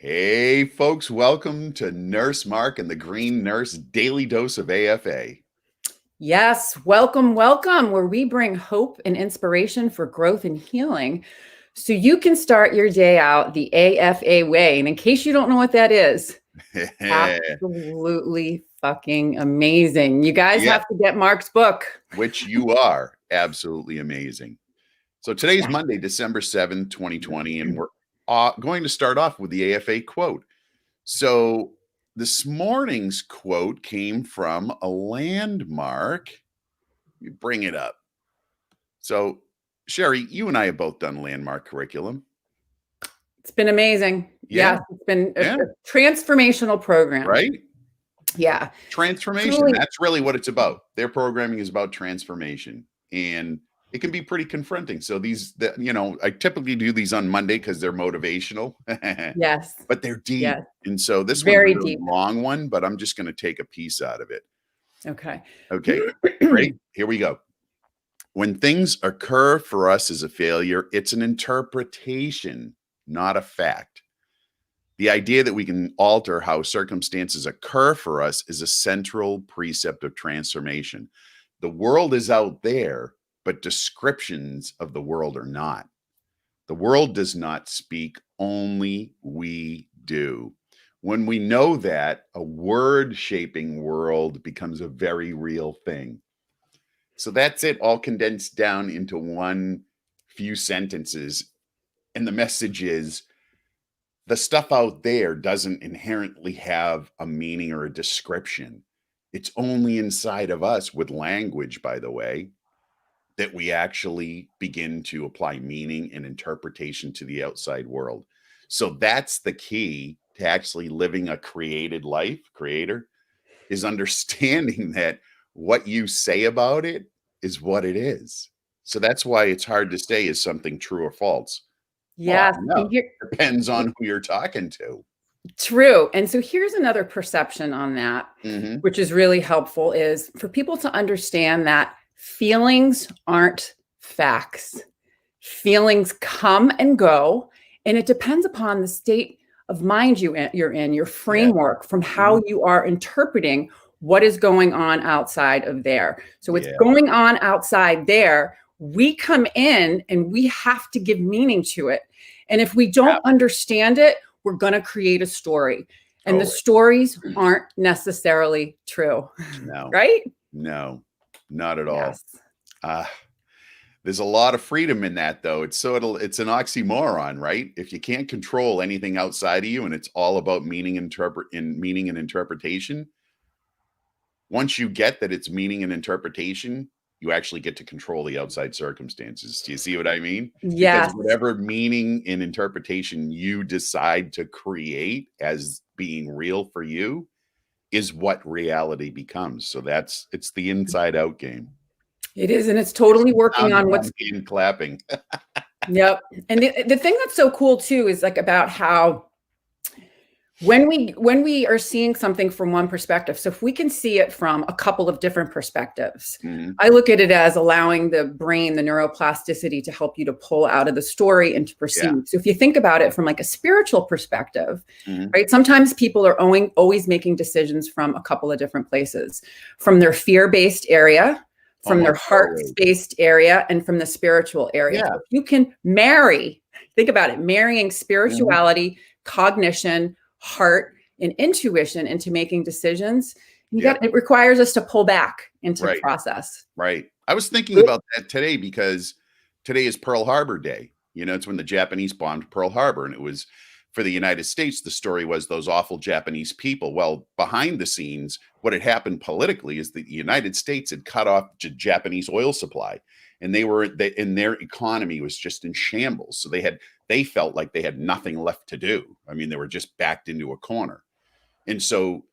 Hey, folks, welcome to Nurse Mark and the Green Nurse Daily Dose of AFA. Yes, welcome, where we bring hope and inspiration for growth and healing so you can start your day out the AFA way. And in case you don't know what that is, absolutely fucking amazing. You guys have to get Mark's book. Which you are absolutely amazing. So today's Monday, December 7th, 2020, and we're going to start off with the AFA quote. So this morning's quote came from a landmark. Let me bring it up. So, Sherry, you and I have both done landmark curriculum. It's been amazing. Yeah. Yes, it's been a transformational program. Right? Yeah. Transformation. Truly. That's really what it's about. Their programming is about transformation. And it can be pretty confronting. So I typically do these on Monday because they're motivational. Yes. But they're deep. Yes. And so this very one's a deep. long one, but I'm just going to take a piece out of it. Okay. Great. Here we go. When things occur for us as a failure, it's an interpretation, not a fact. The idea that we can alter how circumstances occur for us is a central precept of transformation. The world is out there, but descriptions of the world are not. The world does not speak, only we do. When we know that, a word-shaping world becomes a very real thing. So that's it, all condensed down into one few sentences. And the message is, the stuff out there doesn't inherently have a meaning or a description. It's only inside of us, with language, by the way, that we actually begin to apply meaning and interpretation to the outside world. So that's the key to actually living a created life, is understanding that what you say about it is what it is. So that's why it's hard to say is something true or false. Yes. Well, depends on who you're talking to. True. And so here's another perception on that, which is really helpful, is for people to understand that feelings aren't facts. Feelings come and go, and it depends upon the state of mind you're in, your framework, from how you are interpreting what is going on outside of there. So what's going on outside there, we come in and we have to give meaning to it. And if we don't understand it, we're going to create a story. And the stories aren't necessarily true. No. Right? No, not at all. There's a lot of freedom in that, though. It's an oxymoron, right? If you can't control anything outside of you and it's all about meaning and interpretation, once you get that it's meaning and interpretation, you actually get to control the outside circumstances. Do you see what I mean? Yes. Because whatever meaning and interpretation you decide to create as being real for you is what reality becomes. So it's the inside out game. It is, and it's totally working on what's clapping. Yep. And the thing that's so cool too is like about how when we are seeing something from one perspective, so if we can see it from a couple of different perspectives, I look at it as allowing the brain, the neuroplasticity, to help you to pull out of the story and to perceive. So if you think about it from like a spiritual perspective, right? Sometimes people are always making decisions from a couple of different places, from their fear-based area, from their heart-based area, and from the spiritual area. So if you can think about it, marrying spirituality, cognition, heart, and intuition into making decisions, it requires us to pull back into the process. Right. I was thinking about that today because today is Pearl Harbor Day. It's when the Japanese bombed Pearl Harbor, and it was for the United States. The story was those awful Japanese people. Well, behind the scenes, what had happened politically is that the United States had cut off Japanese oil supply, and their economy was just in shambles. So they felt like they had nothing left to do. I mean, they were just backed into a corner. And so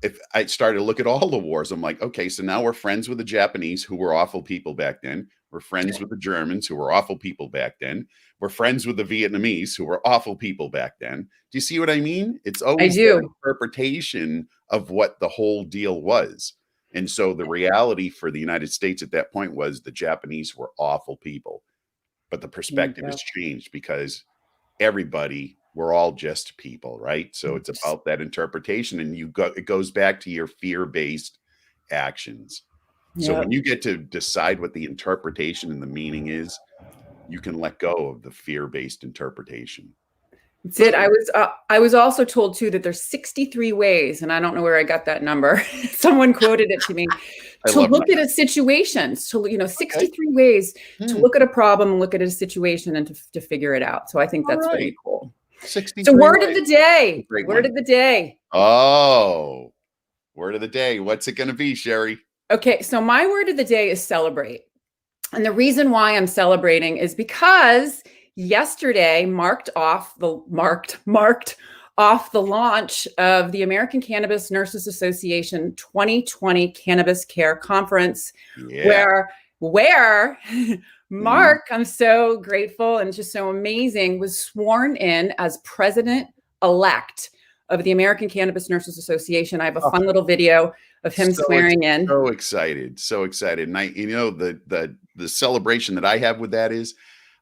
if I started to look at all the wars, I'm like, okay, so now we're friends with the Japanese, who were awful people back then. We're friends with the Germans, who were awful people back then. We're friends with the Vietnamese, who were awful people back then. Do you see what I mean? It's always an interpretation of what the whole deal was. And so the reality for the United States at that point was the Japanese were awful people. But the perspective has changed because everybody we're all just people, right? So it's about that interpretation, and it goes back to your fear-based actions. So when Yep. you get to decide what the interpretation and the meaning is, you can let go of the fear-based interpretation. That's it. Boom. I was also told too that there's 63 ways, and I don't know where I got that number. Someone quoted it to me to look at a situation. So, 63 ways to look at a problem and look at a situation and to figure it out. So I think that's really cool. 63 So word of the day. Word of the day. Oh, word of the day. What's it going to be, Sherry? Okay, so my word of the day is celebrate. And the reason why I'm celebrating is because yesterday marked off the launch of the American Cannabis Nurses Association 2020 Cannabis Care Conference, where Mark, I'm so grateful and just so amazing, was sworn in as president-elect of the American Cannabis Nurses Association. I have a fun little video of him swearing in. So excited. And the celebration that I have with that is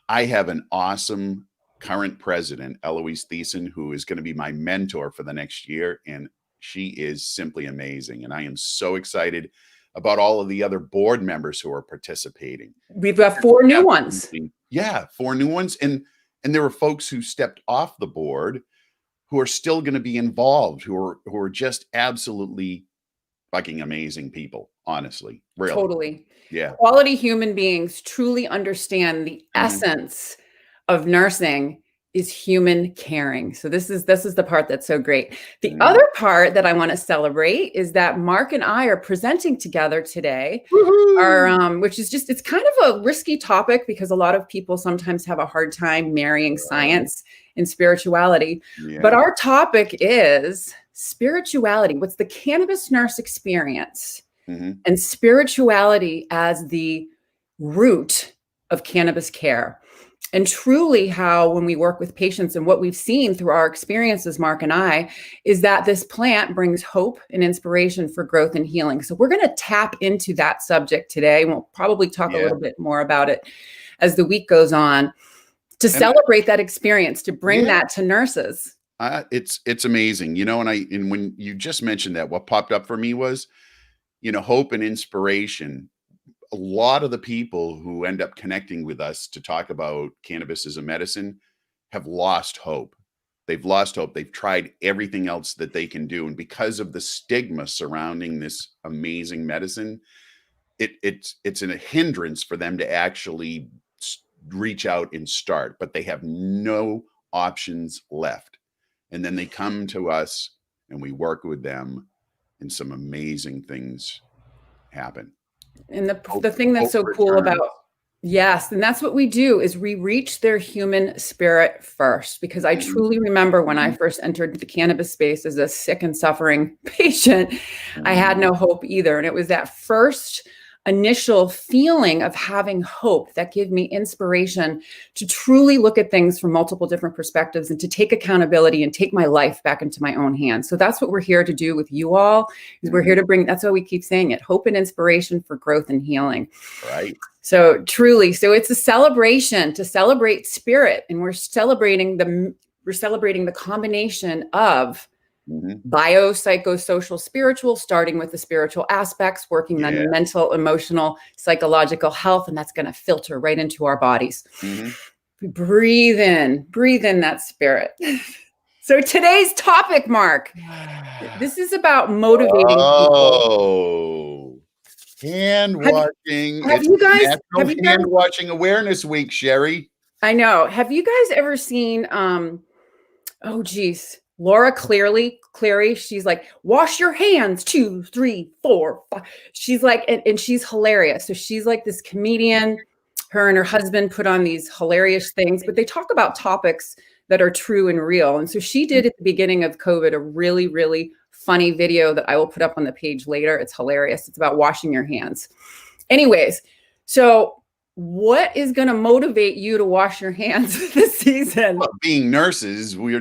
I have an awesome current president, Eloise Thiessen, who is going to be my mentor for the next year. And she is simply amazing. And I am so excited about all of the other board members who are participating. We've got 4 new ones. Yeah, 4 new ones. And there were folks who stepped off the board who are still going to be involved, who are just absolutely fucking amazing people, honestly. Really. Totally. Yeah. Quality human beings truly understand the essence of nursing is human caring. So this is the part that's so great. The other part that I want to celebrate is that Mark and I are presenting together today, which is it's kind of a risky topic because a lot of people sometimes have a hard time marrying science and spirituality. Yeah. But our topic is spirituality. What's the cannabis nurse experience and spirituality as the root of cannabis care? And truly how when we work with patients and what we've seen through our experiences, Mark and I, is that this plant brings hope and inspiration for growth and healing. So we're going to tap into that subject today. And we'll probably talk a little bit more about it as the week goes on to celebrate that experience, to bring that to nurses. It's amazing. And when you just mentioned that, what popped up for me was, hope and inspiration. A lot of the people who end up connecting with us to talk about cannabis as a medicine have lost hope. They've lost hope. They've tried everything else that they can do. And because of the stigma surrounding this amazing medicine, it's a hindrance for them to actually reach out and start, but they have no options left. And then they come to us and we work with them and some amazing things happen. And the thing that's so cool about, and that's what we do is we reach their human spirit first, because I truly remember when I first entered the cannabis space as a sick and suffering patient, I had no hope either. And it was that first initial feeling of having hope that gave me inspiration to truly look at things from multiple different perspectives and to take accountability and take my life back into my own hands. So that's what we're here to do with you all, is we're here to bring, that's why we keep saying it, hope and inspiration for growth and healing. Right. So truly, so it's a celebration to celebrate spirit, and we're celebrating the combination of bio, psychosocial, spiritual, starting with the spiritual aspects, working on mental, emotional, psychological health, and that's going to filter right into our bodies. We breathe in that spirit. So today's topic, Mark, this is about motivating people. Hand washing. Have you guys hand washing awareness week, Sherry? I know. Have you guys ever seen Laura Cleary, she's like, wash your hands, 2, 3, 4, 5. She's like, and she's hilarious. So she's like this comedian. Her and her husband put on these hilarious things, but they talk about topics that are true and real. And so she did at the beginning of COVID a really, really funny video that I will put up on the page later. It's hilarious. It's about washing your hands. Anyways, so what is going to motivate you to wash your hands this season? Well, being nurses, we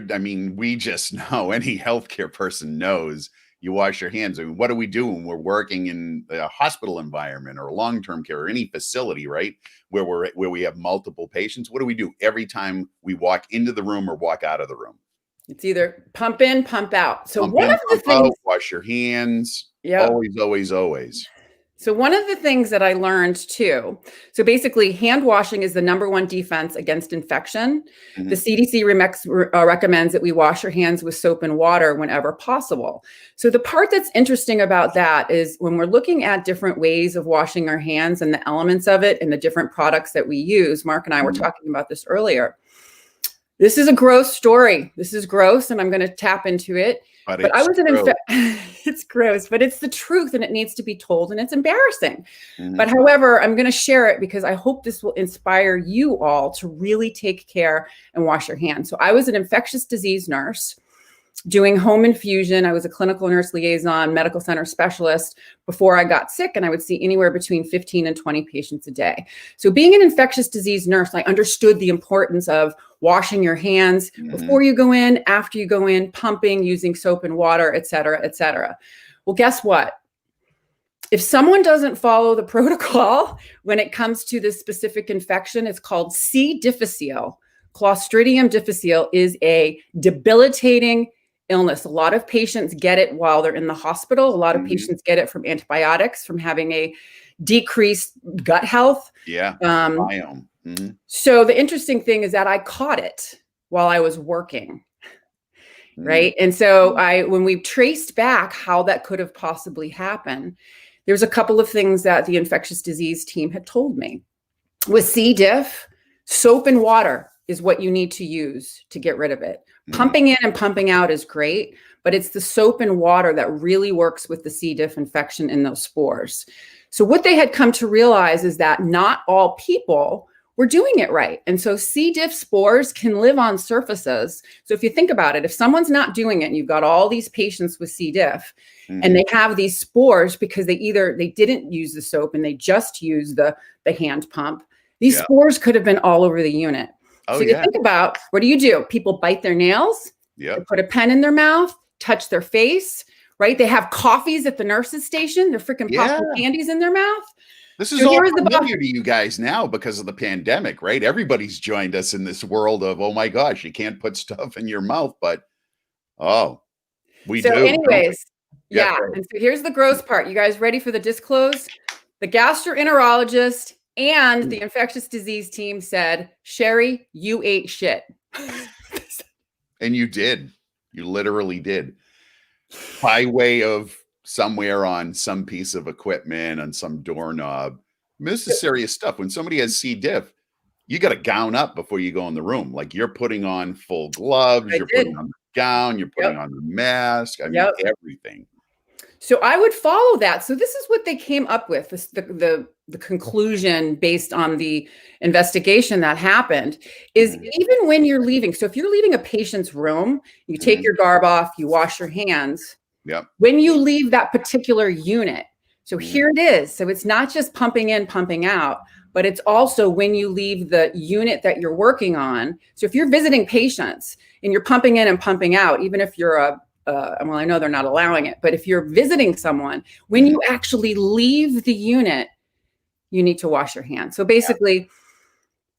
just know, any healthcare person knows, you wash your hands. I mean, what do we do when we're working in a hospital environment or long-term care or any facility, right? Where we have multiple patients? What do we do every time we walk into the room or walk out of the room? It's either pump in, pump out. So Pump one in, of the pump out, things, wash your hands. yeah. Always, always, always. So one of the things that I learned too, so basically hand washing is the #1 defense against infection. The CDC recommends that we wash our hands with soap and water whenever possible. So the part that's interesting about that is when we're looking at different ways of washing our hands and the elements of it and the different products that we use, Mark and I were talking about this earlier. This is a gross story. This is gross, and I'm going to tap into it. But I was it's gross, but it's the truth, and it needs to be told, and it's embarrassing. But however, I'm going to share it because I hope this will inspire you all to really take care and wash your hands. So I was an infectious disease nurse doing home infusion. I was a clinical nurse liaison, medical center specialist before I got sick, and I would see anywhere between 15 and 20 patients a day. So being an infectious disease nurse, I understood the importance of washing your hands before you go in, after you go in, pumping, using soap and water, et cetera, et cetera. Well, guess what? If someone doesn't follow the protocol when it comes to this specific infection, it's called C. difficile. Clostridium difficile is a debilitating illness. A lot of patients get it while they're in the hospital. A lot of patients get it from antibiotics, from having a decreased gut health. Yeah. Biome. So the interesting thing is that I caught it while I was working. Right. And so when we traced back how that could have possibly happened, there's a couple of things that the infectious disease team had told me. With C. diff, soap and water is what you need to use to get rid of it. Pumping in and pumping out is great, but it's the soap and water that really works with the C. diff infection in those spores. So what they had come to realize is that not all people were doing it right. And so C. diff spores can live on surfaces. So if you think about it, if someone's not doing it and you've got all these patients with C. diff and they have these spores because they didn't use the soap and they just used the hand pump, these spores could have been all over the unit. So you think about, what do? People bite their nails, they put a pen in their mouth, touch their face, right? They have coffees at the nurse's station. They're freaking popping candies in their mouth. This is all familiar to you guys now because of the pandemic, right? Everybody's joined us in this world of, oh my gosh, you can't put stuff in your mouth, but we do. So anyways, and so here's the gross part. You guys ready for the disclose? The gastroenterologist and the infectious disease team said, Sherry, you ate shit. And you did. You literally did. By way of somewhere on some piece of equipment, on some doorknob. I mean, this is serious stuff. When somebody has C. diff, you got to gown up before you go in the room. Like you're putting on full gloves, you're putting on the gown, you're putting on the mask. I mean, everything. So I would follow that. So this is what they came up with, the conclusion based on the investigation that happened is even when you're leaving. So if you're leaving a patient's room, you take your garb off, you wash your hands. When you leave that particular unit, so here it is. So it's not just pumping in, pumping out, but it's also when you leave the unit that you're working on. So if you're visiting patients and you're pumping in and pumping out, even if you're well, I know they're not allowing it, but if you're visiting someone, when you actually leave the unit, you need to wash your hands. So basically,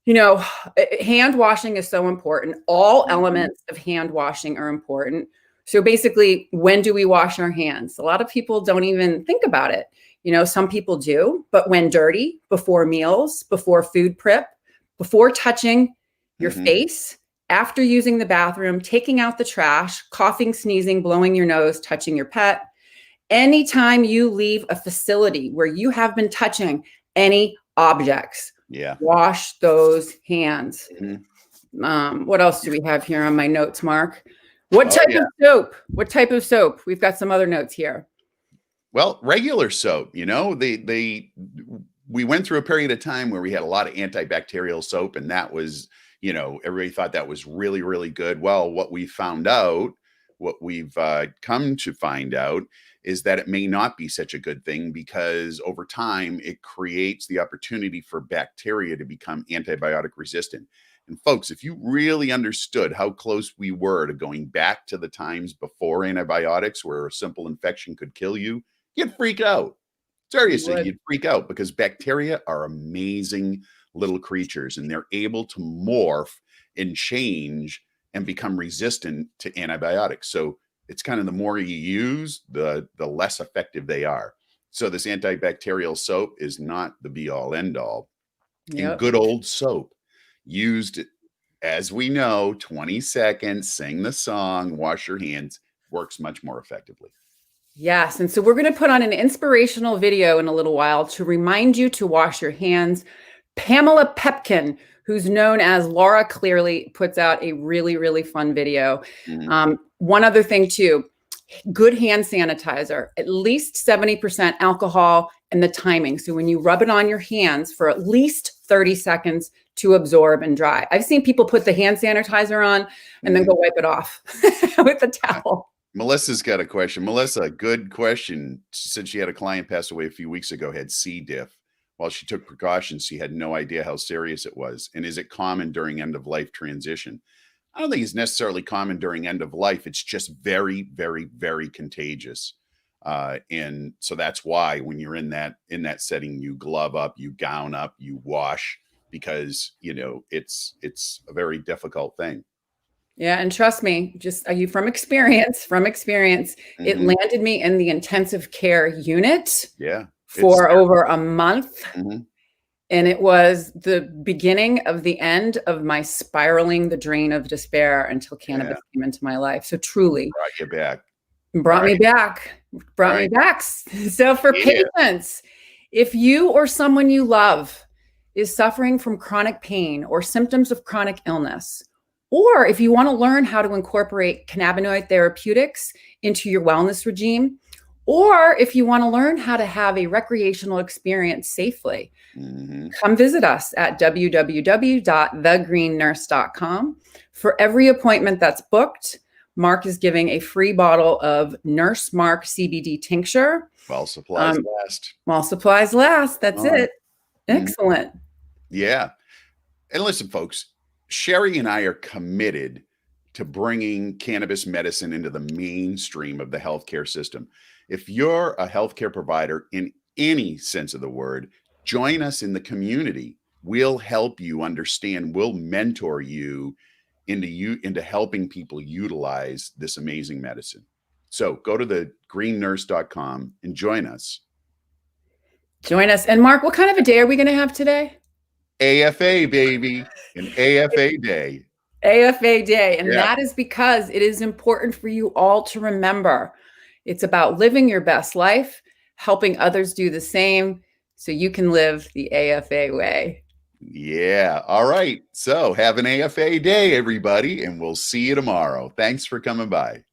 hand washing is so important. All elements of hand washing are important. So basically, when do we wash our hands? A lot of people don't even think about it. Some people do, but when dirty, before meals, before food prep, before touching your face, after using the bathroom, taking out the trash, coughing, sneezing, blowing your nose, touching your pet. Anytime you leave a facility where you have been touching any objects, wash those hands. What else do we have here on my notes, Mark? What type of soap? What type of soap? We've got some other notes here. Well, regular soap, we went through a period of time where we had a lot of antibacterial soap, and that was, everybody thought that was really, really good. Well, what we've come to find out is that it may not be such a good thing because over time it creates the opportunity for bacteria to become antibiotic resistant. And folks, if you really understood how close we were to going back to the times before antibiotics, where a simple infection could kill you, you'd freak out. Seriously, you'd freak out, because bacteria are amazing little creatures, and they're able to morph and change and become resistant to antibiotics. So it's kind of, the more you use, the less effective they are. So this antibacterial soap is not the be all end all. And good old soap, used, as we know, 20 seconds, sing the song, wash your hands, works much more effectively. Yes. And so we're going to put on an inspirational video in a little while to remind you to wash your hands. Pamela Pepkin, who's known as Laura Clearly, puts out a really, really fun video. One other thing too, good hand sanitizer, at least 70% alcohol, and the timing. So when you rub it on your hands for at least 30 seconds to absorb and dry. I've seen people put the hand sanitizer on and then go wipe it off with the towel. Melissa's got a question. Melissa, good question. She said she had a client pass away a few weeks ago, had C. diff. While she took precautions, she had no idea how serious it was. And is it common during end-of-life transition? I don't think it's necessarily common during end of life. It's just very, very, very contagious. And so that's why when you're in that setting, you glove up, you gown up, you wash, because, you know, it's a very difficult thing. Yeah. And trust me, just are you from experience, it landed me in the intensive care unit for over a month. And it was the beginning of the end of my spiraling the drain of despair until cannabis came into my life. So truly brought me back. So for patients, if you or someone you love is suffering from chronic pain or symptoms of chronic illness, or if you want to learn how to incorporate cannabinoid therapeutics into your wellness regime, or if you want to learn how to have a recreational experience safely, come visit us at www.thegreennurse.com. For every appointment that's booked, Mark is giving a free bottle of Nurse Mark CBD tincture. While supplies last. While supplies last. That's it. Excellent. Yeah. And listen, folks, Sherry and I are committed to bringing cannabis medicine into the mainstream of the healthcare system. If you're a healthcare provider in any sense of the word, join us in the community. We'll help you understand. We'll mentor you into helping people utilize this amazing medicine. So go to thegreennurse.com and join us. And Mark, what kind of a day are we going to have today? AFA, baby. An AFA day. AFA day. And that is because it is important for you all to remember it's about living your best life, helping others do the same so you can live the AFA way. Yeah. All right. So have an AFA day, everybody, and we'll see you tomorrow. Thanks for coming by.